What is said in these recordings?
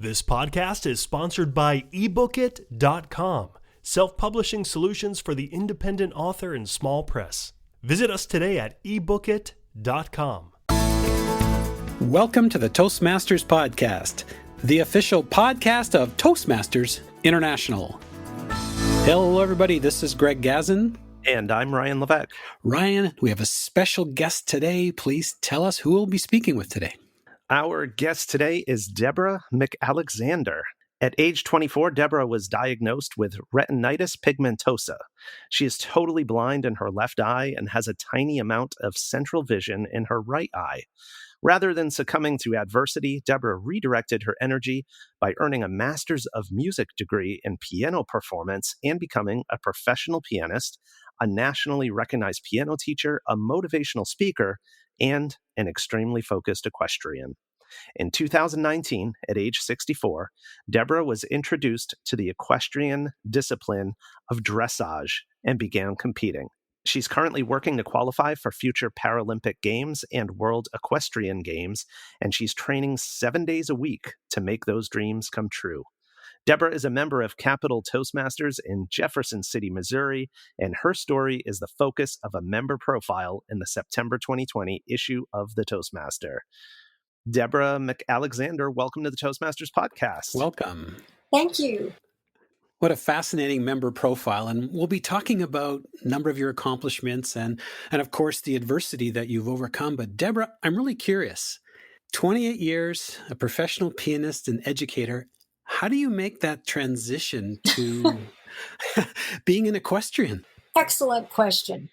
This podcast is sponsored by ebookit.com, self-publishing solutions for the independent author and small press. Visit us today at ebookit.com. Welcome to the Toastmasters podcast, the official podcast of Toastmasters International. Hello, everybody. This is Greg Gazin. And I'm Ryan Levesque. Ryan, we have a special guest today. Please tell us who we'll be speaking with today. Our guest today is Deborah McAlexander. At age 24, Deborah was diagnosed with retinitis pigmentosa. She is totally blind in her left eye and has a tiny amount of central vision in her right eye. Rather than succumbing to adversity, Deborah redirected her energy by earning a Master's of Music degree in piano performance and becoming a professional pianist, a nationally recognized piano teacher, a motivational speaker, and an extremely focused equestrian. In 2019, at age 64, Deborah was introduced to the equestrian discipline of dressage and began competing. She's currently working to qualify for future Paralympic Games and World Equestrian Games, and she's training 7 days a week to make those dreams come true. Deborah is a member of Capital Toastmasters in Jefferson City, Missouri, and her story is the focus of a member profile in the September 2020 issue of the Toastmaster. Deborah McAlexander, welcome to the Toastmasters podcast. Welcome. Thank you. What a fascinating member profile. And we'll be talking about a number of your accomplishments and of course, the adversity that you've overcome. But Deborah, I'm really curious. 28 years, a professional pianist and educator. How do you make that transition to being an equestrian? Excellent question.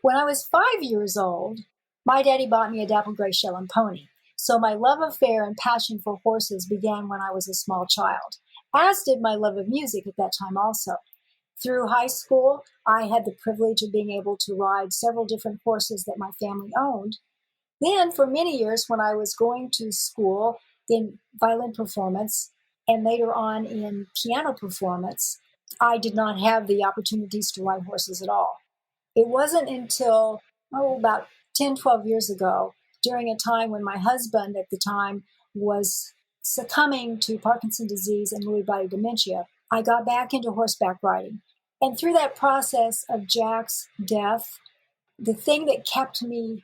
When I was 5 years old, my daddy bought me a dapple gray Shetland pony. So my love affair and passion for horses began when I was a small child, as did my love of music at that time also. Through high school, I had the privilege of being able to ride several different horses that my family owned. Then, for many years, when I was going to school in violin performance and later on in piano performance, I did not have the opportunities to ride horses at all. It wasn't until, about 10, 12 years ago, during a time when my husband at the time was succumbing to Parkinson's disease and Lewy body dementia, I got back into horseback riding. And through that process of Jack's death, the thing that kept me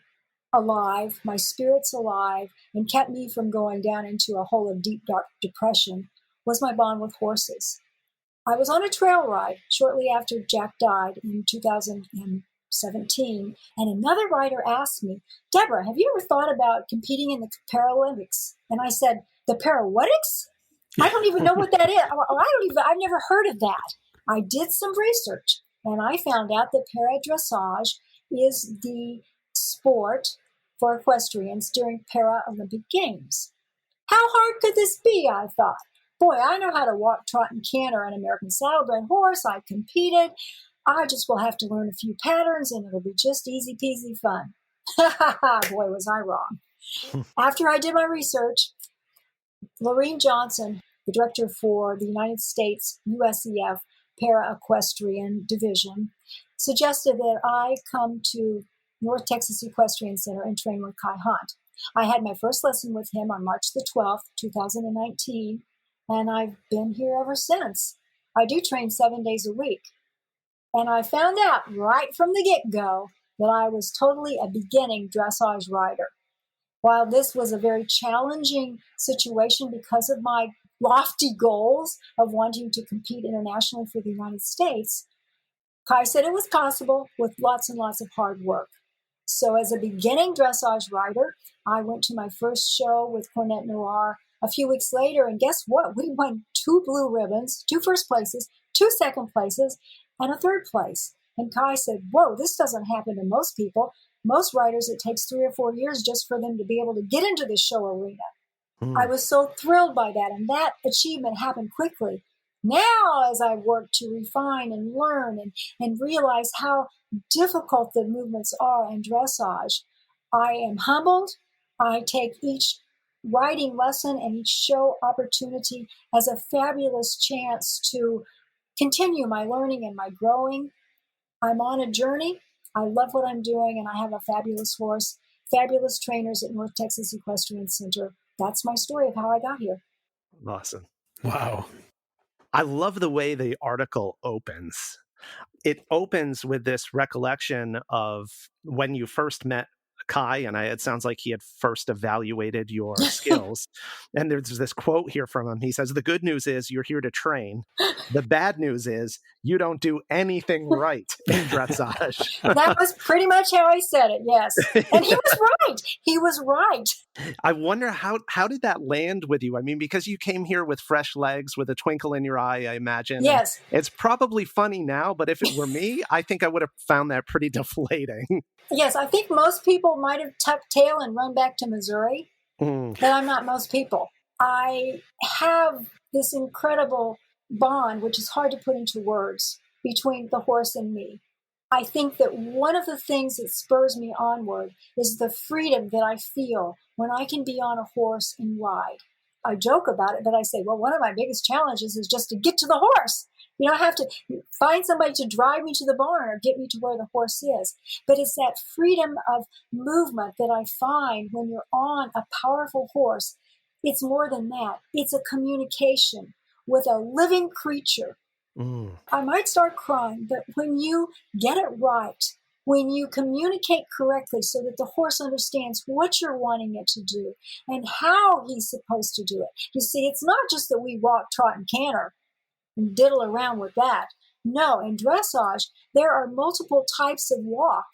alive, my spirits alive, and kept me from going down into a hole of deep, dark depression was my bond with horses. I was on a trail ride shortly after Jack died in 2017, and another rider asked me, "Deborah, have you ever thought about competing in the Paralympics?" And I said, "The Paralympics? I don't even know what that is. I've never heard of that." I did some research, and I found out that para-dressage is the sport for equestrians during Paralympic Games. How hard could this be, I thought. Boy, I know how to walk, trot, and canter an American saddlebred horse. I competed. I just will have to learn a few patterns, and it'll be just easy peasy fun. Boy, was I wrong. After I did my research, Lorene Johnson, the director for the United States USEF Para-Equestrian Division, suggested that I come to North Texas Equestrian Center and train with Kai Hunt. I had my first lesson with him on March the 12th, 2019, and I've been here ever since. I do train 7 days a week. And I found out right from the get-go that I was totally a beginning dressage rider. While this was a very challenging situation because of my lofty goals of wanting to compete internationally for the United States, Kai said it was possible with lots and lots of hard work. So as a beginning dressage rider, I went to my first show with Cornet Noir a few weeks later, and guess what? We won 2 blue ribbons, 2 first places, 2 second places, and a 3rd place. And Kai said, "Whoa, this doesn't happen to most people. Most riders, it takes 3 or 4 years just for them to be able to get into the show arena." I was so thrilled by that, and that achievement happened quickly. Now, as I work to refine and learn and realize how difficult the movements are in dressage, I am humbled. I take each riding lesson and each show opportunity as a fabulous chance to continue my learning and my growing. I'm on a journey. I love what I'm doing, and I have a fabulous horse, fabulous trainers at North Texas Equestrian Center. That's my story of how I got here. Awesome. Wow. I love the way the article opens. It opens with this recollection of when you first met Kai, and it sounds like he had first evaluated your skills. And there's this quote here from him. He says, "The good news is you're here to train. The bad news is you don't do anything right in dressage." That was pretty much how I said it, yes. And he was right. He was right. I wonder how did that land with you? I mean, because you came here with fresh legs, with a twinkle in your eye, I imagine. Yes. It's probably funny now, but if it were me, I think I would have found that pretty deflating. Yes, I think most people might have tucked tail and run back to Missouri, but I'm not most people. I have this incredible bond, which is hard to put into words, between the horse and me. I think that one of the things that spurs me onward is the freedom that I feel when I can be on a horse and ride. I joke about it, but I say, well, one of my biggest challenges is just to get to the horse. You know, I have to find somebody to drive me to the barn or get me to where the horse is. But it's that freedom of movement that I find when you're on a powerful horse. It's more than that. It's a communication with a living creature. I might start crying, but when you get it right, when you communicate correctly so that the horse understands what you're wanting it to do and how he's supposed to do it. You see, it's not just that we walk, trot, and canter and diddle around with that. No, in dressage, there are multiple types of walk,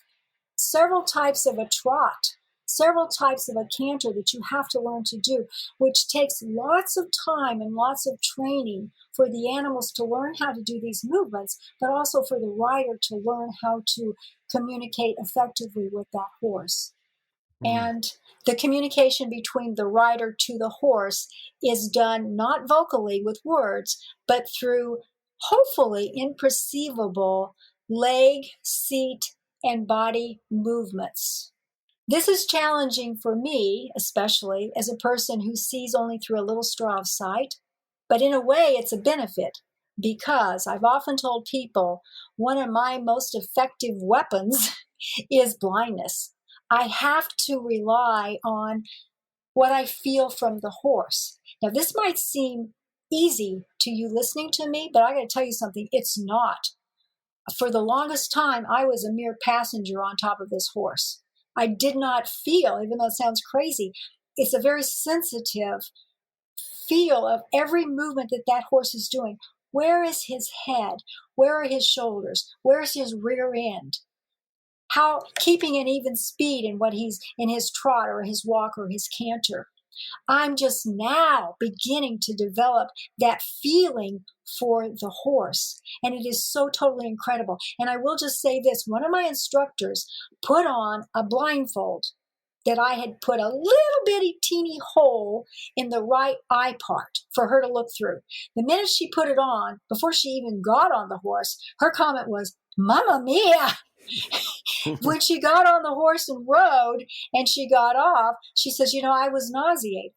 several types of a trot, several types of a canter that you have to learn to do, which takes lots of time and lots of training for the animals to learn how to do these movements, but also for the rider to learn how to communicate effectively with that horse. And the communication between the rider to the horse is done not vocally with words, but through hopefully imperceivable leg, seat, and body movements. This is challenging for me, especially as a person who sees only through a little straw of sight. But in a way, it's a benefit because I've often told people one of my most effective weapons is blindness. I have to rely on what I feel from the horse. Now, this might seem easy to you listening to me, but I got to tell you something, it's not. For the longest time, I was a mere passenger on top of this horse. I did not feel, even though it sounds crazy, it's a very sensitive feel of every movement that that horse is doing. Where is his head? Where are his shoulders? Where is his rear end? How keeping an even speed in what he's in his trot or his walk or his canter. I'm just now beginning to develop that feeling for the horse. And it is so totally incredible. And I will just say this, one of my instructors put on a blindfold that I had put a little bitty teeny hole in the right eye part for her to look through. The minute she put it on, before she even got on the horse, her comment was, "Mamma mia!" When she got on the horse and rode and she got off, she says, I was nauseated.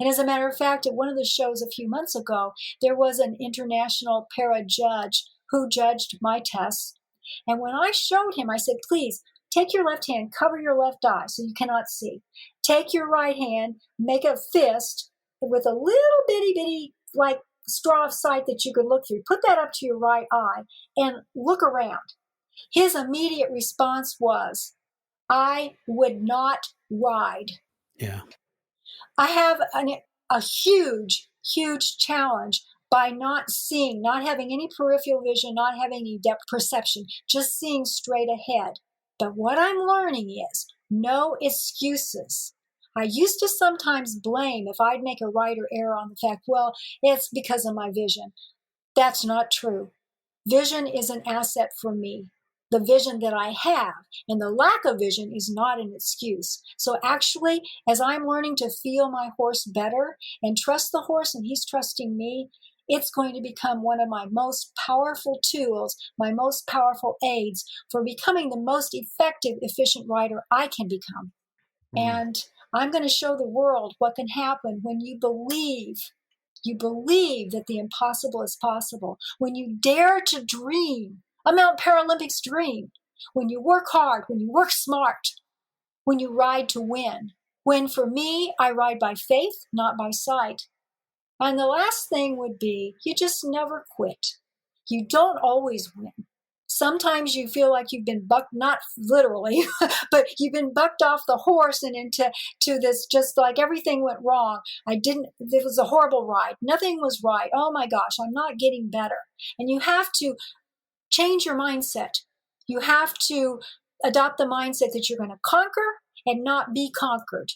And as a matter of fact, at one of the shows a few months ago, there was an international para judge who judged my tests. And when I showed him, I said, please take your left hand, cover your left eye so you cannot see. Take your right hand, make a fist with a little bitty, like straw of sight that you could look through. Put that up to your right eye and look around. His immediate response was, I would not ride. Yeah. I have a huge challenge by not seeing, not having any peripheral vision, not having any depth perception, just seeing straight ahead. But what I'm learning is no excuses. I used to sometimes blame if I'd make a rider error on the fact, well, it's because of my vision. That's not true. Vision is an asset for me. The vision that I have and the lack of vision is not an excuse. So actually, as I'm learning to feel my horse better and trust the horse and he's trusting me, it's going to become one of my most powerful tools, my most powerful aids for becoming the most effective, efficient rider I can become. And I'm going to show the world what can happen when you believe that the impossible is possible. When you dare to dream a Mount Paralympics dream. When you work hard, when you work smart, when you ride to win. When for me, I ride by faith, not by sight. And the last thing would be you just never quit. You don't always win. Sometimes you feel like you've been bucked, not literally, but you've been bucked off the horse and into this, just like everything went wrong. It was a horrible ride. Nothing was right. Oh my gosh, I'm not getting better. And you have to change your mindset. You have to adopt the mindset that you're going to conquer and not be conquered.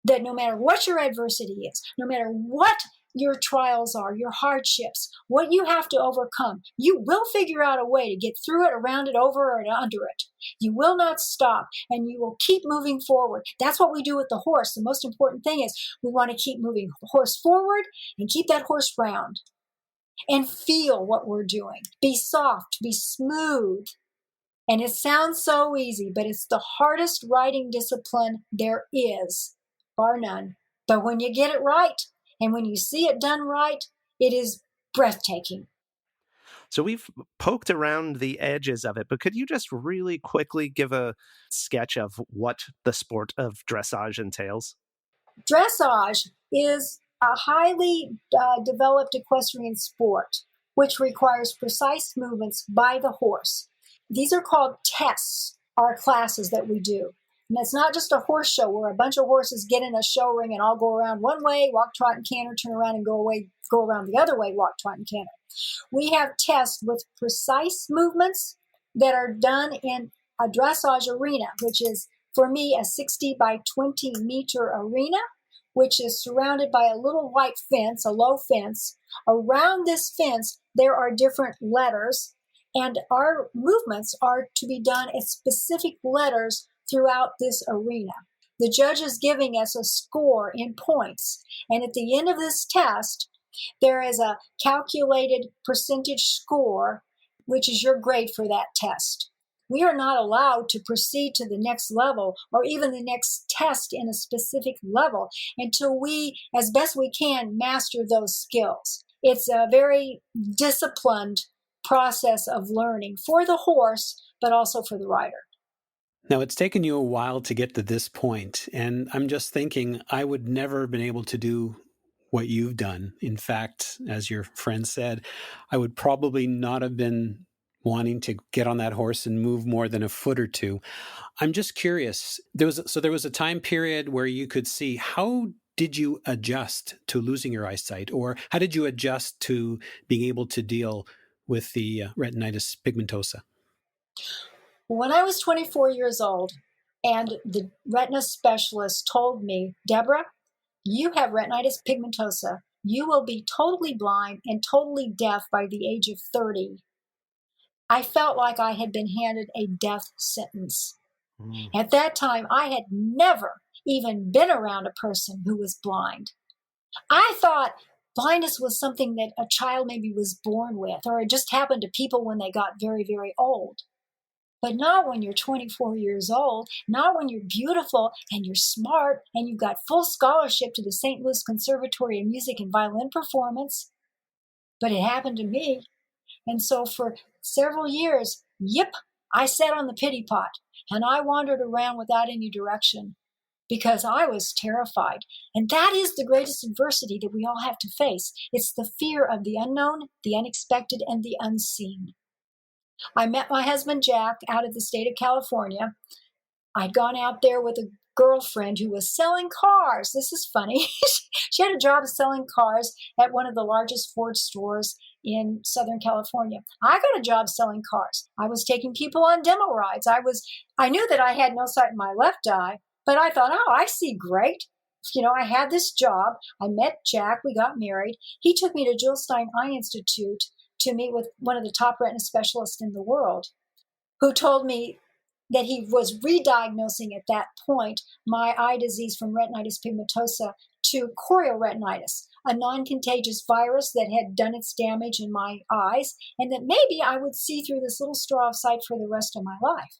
That no matter what your adversity is, no matter what your trials are, your hardships, what you have to overcome, you will figure out a way to get through it, around it, over it, under it. You will not stop, and you will keep moving forward. That's what we do with the horse. The most important thing is we want to keep moving the horse forward and keep that horse round and feel what we're doing. Be soft, be smooth. And it sounds so easy, but it's the hardest riding discipline there is, bar none. But when you get it right, and when you see it done right, it is breathtaking. So we've poked around the edges of it, but could you just really quickly give a sketch of what the sport of dressage entails? Dressage is a highly developed equestrian sport, which requires precise movements by the horse. These are called tests, our classes that we do. And it's not just a horse show where a bunch of horses get in a show ring and all go around one way, walk, trot, and canter, turn around and go around the other way, walk, trot, and canter. We have tests with precise movements that are done in a dressage arena, which is, for me, a 60 by 20 meter arena, which is surrounded by a little white fence, a low fence. Around this fence, there are different letters, and our movements are to be done at specific letters throughout this arena. The judge is giving us a score in points, and at the end of this test, there is a calculated percentage score, which is your grade for that test. We are not allowed to proceed to the next level or even the next test in a specific level until we, as best we can, master those skills. It's a very disciplined process of learning for the horse, but also for the rider. Now, it's taken you a while to get to this point, and I'm just thinking I would never have been able to do what you've done. In fact, as your friend said, I would probably not have been wanting to get on that horse and move more than a foot or two. I'm just curious. There was a time period where you could see, how did you adjust to losing your eyesight, or how did you adjust to being able to deal with the retinitis pigmentosa? When I was 24 years old and the retina specialist told me, Deborah, you have retinitis pigmentosa. You will be totally blind and totally deaf by the age of 30. I felt like I had been handed a death sentence. At that time, I had never even been around a person who was blind. I thought blindness was something that a child maybe was born with, or it just happened to people when they got very, very old. But not when you're 24 years old, not when you're beautiful and you're smart and you've got full scholarship to the St. Louis Conservatory of Music and Violin Performance. But it happened to me. And so for several years, I sat on the pity pot and I wandered around without any direction because I was terrified. And that is the greatest adversity that we all have to face. It's the fear of the unknown, the unexpected, and the unseen. I met my husband, Jack, out of the state of California. I'd gone out there with a girlfriend who was selling cars. This is funny. She had a job selling cars at one of the largest Ford stores in Southern California. I got a job selling cars. I was taking people on demo rides. I knew that I had no sight in my left eye, but I thought, oh, I see great. I had this job. I met Jack. We got married. He took me to Jules Stein Eye Institute to meet with one of the top retina specialists in the world, who told me that he was re-diagnosing at that point my eye disease from retinitis pigmentosa to chorioretinitis, a non-contagious virus that had done its damage in my eyes, and that maybe I would see through this little straw of sight for the rest of my life.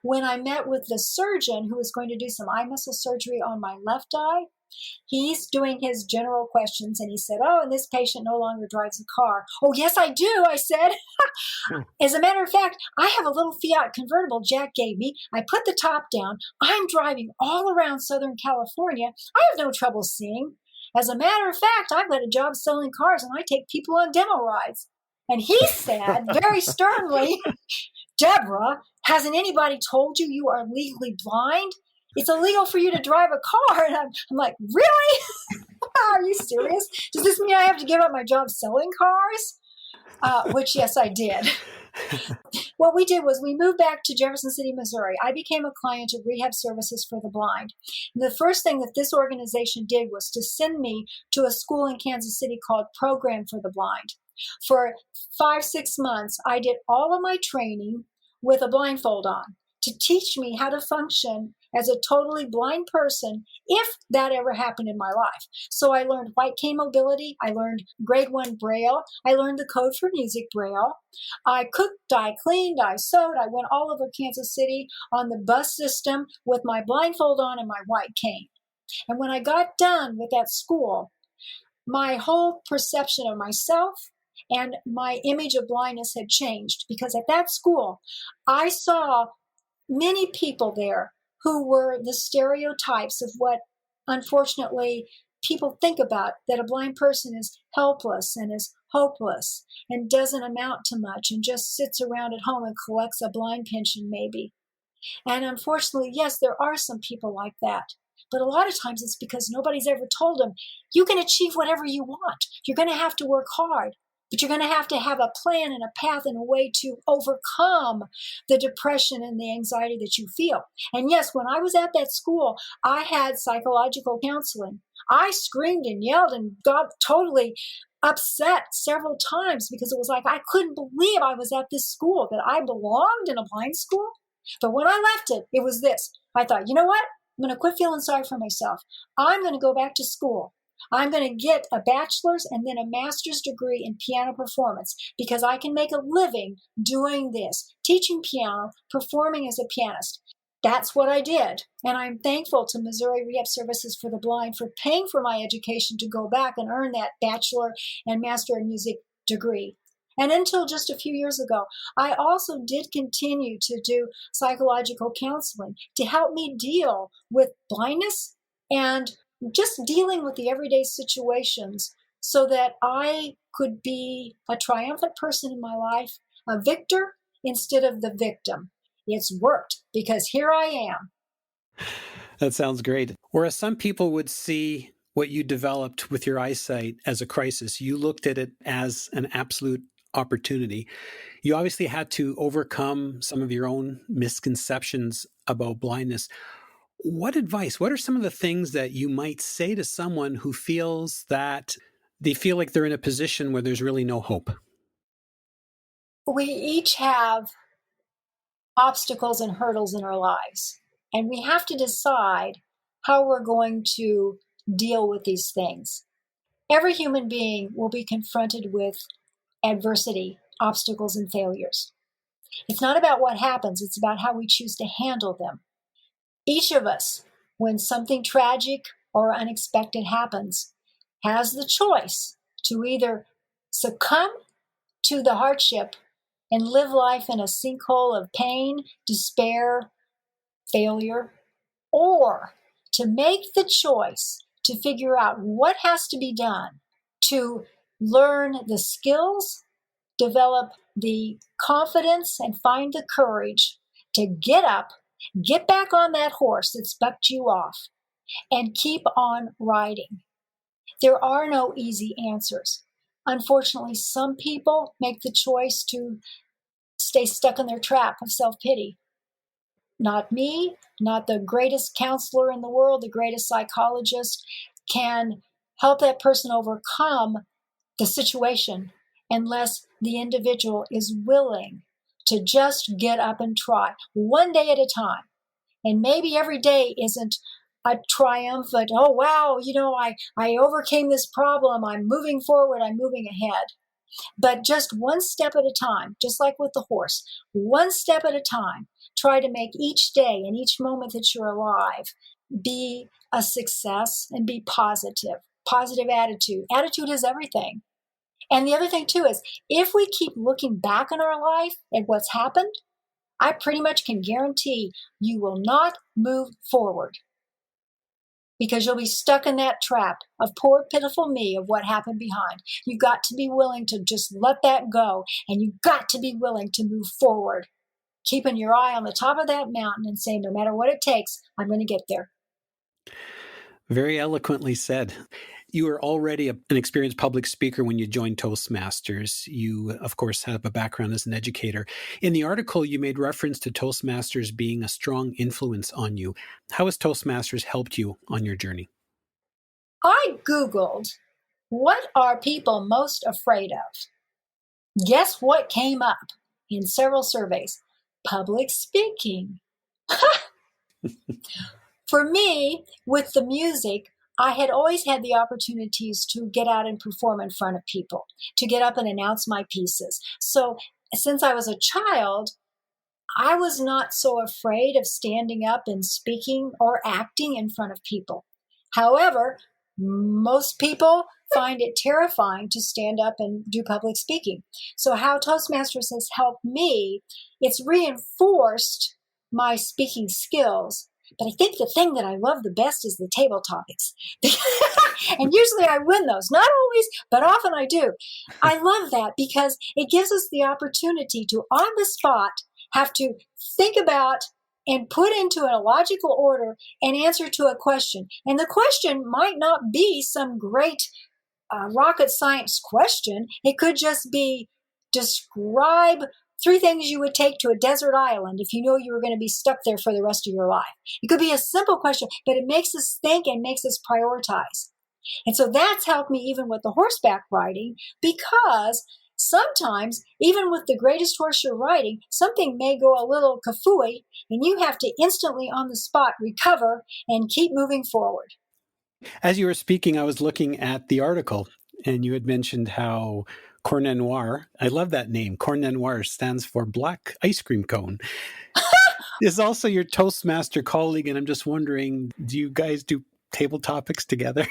When I met with the surgeon who was going to do some eye muscle surgery on my left eye, he's doing his general questions, and he said, oh, and this patient no longer drives a car. Oh, yes, I do, I said. As a matter of fact, I have a little Fiat convertible Jack gave me. I put the top down. I'm driving all around Southern California. I have no trouble seeing. As a matter of fact, I've got a job selling cars and I take people on demo rides. And he said very sternly, Deborah, hasn't anybody told you you are legally blind? It's illegal for you to drive a car. And I'm like, really? Are you serious? Does this mean I have to give up my job selling cars? Which, yes, I did. What we did was we moved back to Jefferson City, Missouri. I became a client of Rehab Services for the Blind. And the first thing that this organization did was to send me to a school in Kansas City called Program for the Blind. For 5-6 months, I did all of my training with a blindfold on to teach me how to function as a totally blind person if that ever happened in my life. So I learned white cane mobility. I learned grade 1 Braille. I learned the code for music Braille. I cooked, I cleaned, I sewed. I went all over Kansas City on the bus system with my blindfold on and my white cane. And when I got done with that school, my whole perception of myself and my image of blindness had changed, because at that school, I saw many people there who were the stereotypes of what, unfortunately, people think about, that a blind person is helpless and is hopeless and doesn't amount to much and just sits around at home and collects a blind pension maybe. And unfortunately, yes, there are some people like that. But a lot of times it's because nobody's ever told them, you can achieve whatever you want. You're going to have to work hard. But you're going to have a plan and a path and a way to overcome the depression and the anxiety that you feel. And yes, when I was at that school, I had psychological counseling. I screamed and yelled and got totally upset several times because it was like I couldn't believe I was at this school, that I belonged in a blind school. But when I left it, it was this. I thought, you know what? I'm going to quit feeling sorry for myself. I'm going to go back to school. I'm going to get a bachelor's and then a master's degree in piano performance, because I can make a living doing this, teaching piano, performing as a pianist. That's what I did. And I'm thankful to Missouri Rehab Services for the Blind for paying for my education to go back and earn that bachelor and master in music degree. And until just a few years ago, I also did continue to do psychological counseling to help me deal with blindness and just dealing with the everyday situations so that I could be a triumphant person in my life, a victor instead of the victim. It's worked, because here I am. That sounds great. Whereas some people would see what you developed with your eyesight as a crisis, you looked at it as an absolute opportunity. You obviously had to overcome some of your own misconceptions about blindness. What are some of the things that you might say to someone who feels that they feel like they're in a position where there's really no hope? We each have obstacles and hurdles in our lives, and we have to decide how we're going to deal with these things. Every human being will be confronted with adversity, obstacles, and failures. It's not about what happens, it's about how we choose to handle them. Each of us, when something tragic or unexpected happens, has the choice to either succumb to the hardship and live life in a sinkhole of pain, despair, failure, or to make the choice to figure out what has to be done to learn the skills, develop the confidence, and find the courage to get up, get back on that horse that's bucked you off, and keep on riding. There are no easy answers. Unfortunately, some people make the choice to stay stuck in their trap of self-pity. Not me, not the greatest counselor in the world, the greatest psychologist can help that person overcome the situation unless the individual is willing to just get up and try, one day at a time. And maybe every day isn't a triumphant, oh, wow, I overcame this problem, I'm moving forward, I'm moving ahead. But just one step at a time, just like with the horse, one step at a time, try to make each day and each moment that you're alive be a success and be positive. Positive attitude. Attitude is everything. And the other thing, too, is if we keep looking back in our life at what's happened, I pretty much can guarantee you will not move forward. because you'll be stuck in that trap of poor, pitiful me of what happened behind. You've got to be willing to just let that go, and you've got to be willing to move forward, keeping your eye on the top of that mountain and saying, no matter what it takes, I'm going to get there. Very eloquently said. You were already an experienced public speaker when you joined Toastmasters. You, of course, have a background as an educator. In the article, you made reference to Toastmasters being a strong influence on you. How has Toastmasters helped you on your journey? I Googled, what are people most afraid of? Guess what came up in several surveys? Public speaking. For me, with the music, I had always had the opportunities to get out and perform in front of people, to get up and announce my pieces. So since I was a child, I was not so afraid of standing up and speaking or acting in front of people. However, most people find it terrifying to stand up and do public speaking. So how Toastmasters has helped me, it's reinforced my speaking skills. But I think the thing that I love the best is the table topics. And usually I win those. Not always, but often I do. I love that because it gives us the opportunity to, on the spot, have to think about and put into a logical order an answer to a question. And the question might not be some great rocket science question. It could just be, describe 3 things you would take to a desert island if you know you were going to be stuck there for the rest of your life. It could be a simple question, but it makes us think and makes us prioritize. And so that's helped me even with the horseback riding, because sometimes, even with the greatest horse you're riding, something may go a little kafooey, and you have to instantly on the spot recover and keep moving forward. As you were speaking, I was looking at the article, and you had mentioned how Cornet Noir, I love that name, Cornet Noir stands for Black Ice Cream Cone, is also your Toastmaster colleague, and I'm just wondering, do you guys do table topics together?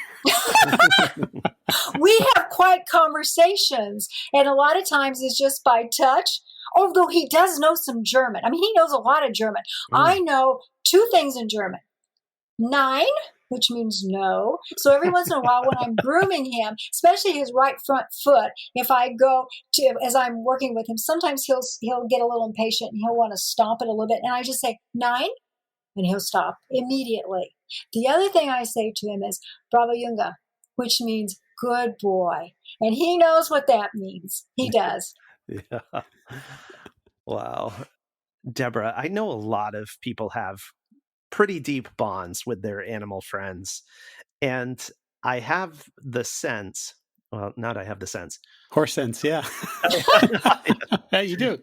We have quite conversations, and a lot of times it's just by touch, although he does know some German. I mean, he knows a lot of German. I know 2 things in German. Nein, which means no. So every once in a while when I'm grooming him, especially his right front foot, if I go to, as I'm working with him, sometimes he'll get a little impatient and he'll want to stomp it a little bit. And I just say, nein, and he'll stop immediately. The other thing I say to him is, bravo Junge, which means good boy. And he knows what that means. He does. Yeah. Wow. Deborah, I know a lot of people have pretty deep bonds with their animal friends. And I have the sense, well, not I have the sense. Horse sense, yeah. Yeah, you do.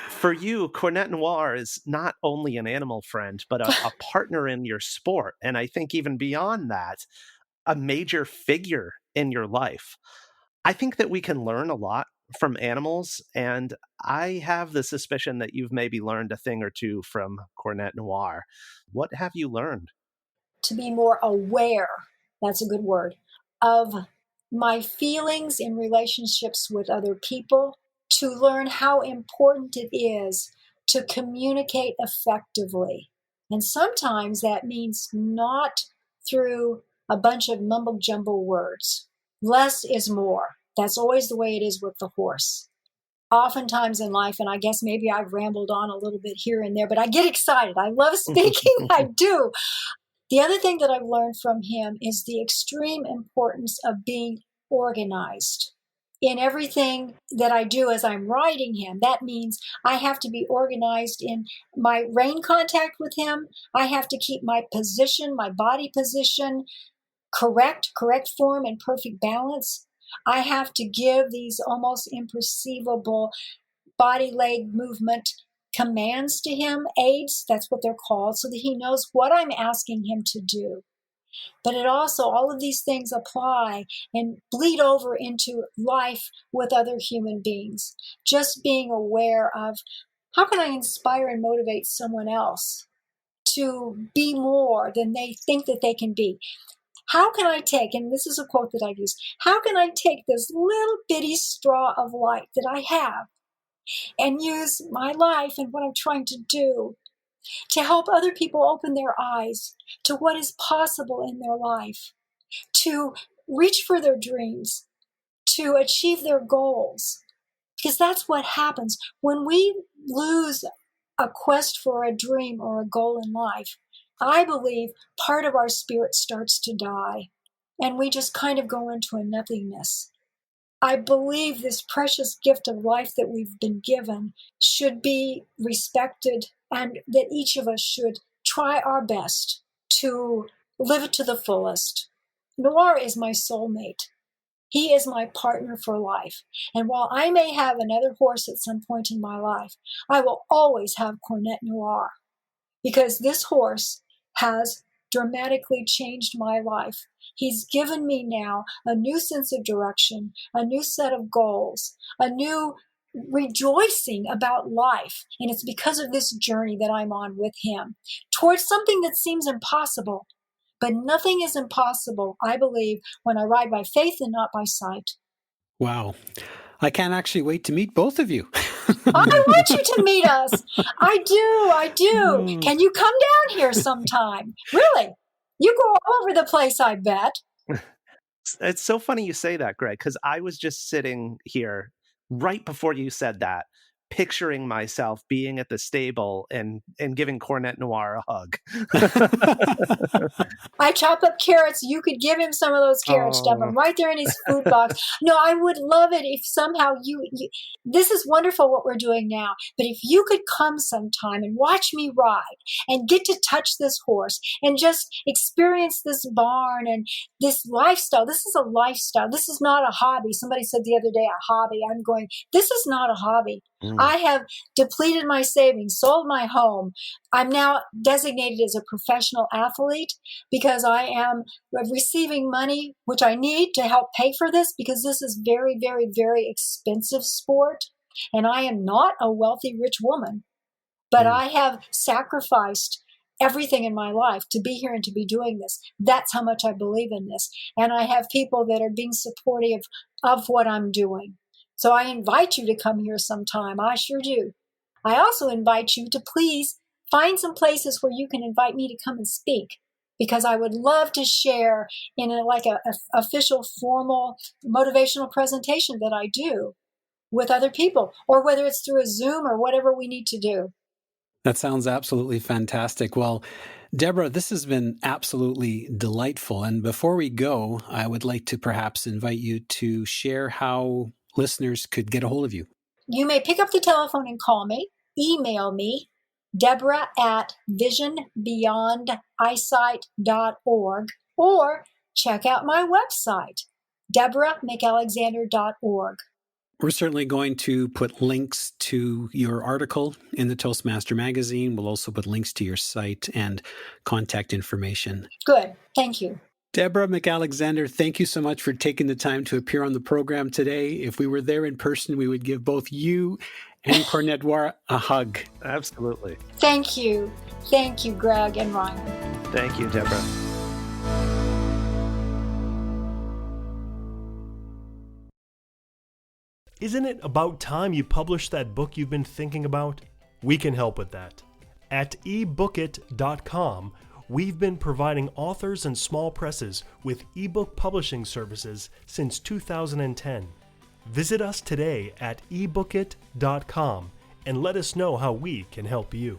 For you, Cornet Noir is not only an animal friend, but a partner in your sport. And I think even beyond that, a major figure in your life. I think that we can learn a lot from animals, and I have the suspicion that you've maybe learned a thing or two from Cornet Noir. What have you learned? To be more aware, that's a good word, of my feelings in relationships with other people, to learn how important it is to communicate effectively. And sometimes that means not through a bunch of mumble-jumble words. Less is more. That's always the way it is with the horse. Oftentimes in life, and I guess maybe I've rambled on a little bit here and there, but I get excited. I love speaking. I do. The other thing that I've learned from him is the extreme importance of being organized in everything that I do as I'm riding him. That means I have to be organized in my rein contact with him. I have to keep my position, my body position, correct form and perfect balance. I have to give these almost imperceivable body leg movement commands to him, aids, that's what they're called, so that he knows what I'm asking him to do. But it also, all of these things apply and bleed over into life with other human beings. Just being aware of, how can I inspire and motivate someone else to be more than they think that they can be? How can I take, and this is a quote that I use, how can I take this little bitty straw of light that I have and use my life and what I'm trying to do to help other people open their eyes to what is possible in their life, to reach for their dreams, to achieve their goals. Because that's what happens when we lose a quest for a dream or a goal in life. I believe part of our spirit starts to die, and we just kind of go into a nothingness. I believe this precious gift of life that we've been given should be respected, and that each of us should try our best to live it to the fullest. Noir is my soulmate. He is my partner for life. And while I may have another horse at some point in my life, I will always have Cornet Noir, because this horse has dramatically changed my life. He's given me now a new sense of direction, a new set of goals, a new rejoicing about life. And it's because of this journey that I'm on with him towards something that seems impossible. But nothing is impossible, I believe, when I ride by faith and not by sight. Wow. I can't actually wait to meet both of you. I want you to meet us. I do. Can you come down here sometime? Really? You go all over the place, I bet. It's so funny you say that, Greg, because I was just sitting here right before you said that, picturing myself being at the stable and giving Cornet Noir a hug. I chop up carrots. You could give him some of those carrots, Deborah, right there in his food box. No, I would love it if somehow you, this is wonderful what we're doing now, but if you could come sometime and watch me ride and get to touch this horse and just experience this barn and this lifestyle. This is a lifestyle. This is not a hobby. Somebody said the other day, a hobby. I'm going, this is not a hobby. I have depleted my savings, sold my home. I'm now designated as a professional athlete because I am receiving money, which I need to help pay for this, because this is very, very, very expensive sport. And I am not a wealthy, rich woman, but I have sacrificed everything in my life to be here and to be doing this. That's how much I believe in this. And I have people that are being supportive of what I'm doing. So I invite you to come here sometime. I sure do. I also invite you to please find some places where you can invite me to come and speak, because I would love to share in a official, formal, motivational presentation that I do with other people, or whether it's through a Zoom or whatever we need to do. That sounds absolutely fantastic. Well, Deborah, this has been absolutely delightful. And before we go, I would like to perhaps invite you to share how listeners could get a hold of you. You may pick up the telephone and call me, email me, Deborah at visionbeyondeyesight.org, or check out my website, DeborahMcAlexander.org. We're certainly going to put links to your article in the Toastmaster magazine. We'll also put links to your site and contact information. Good. Thank you. Deborah McAlexander, thank you so much for taking the time to appear on the program today. If we were there in person, we would give both you and Cornet Noir a hug. Absolutely. Thank you. Thank you, Greg and Ryan. Thank you, Deborah. Isn't it about time you published that book you've been thinking about? We can help with that. At ebookit.com, we've been providing authors and small presses with ebook publishing services since 2010. Visit us today at ebookit.com and let us know how we can help you.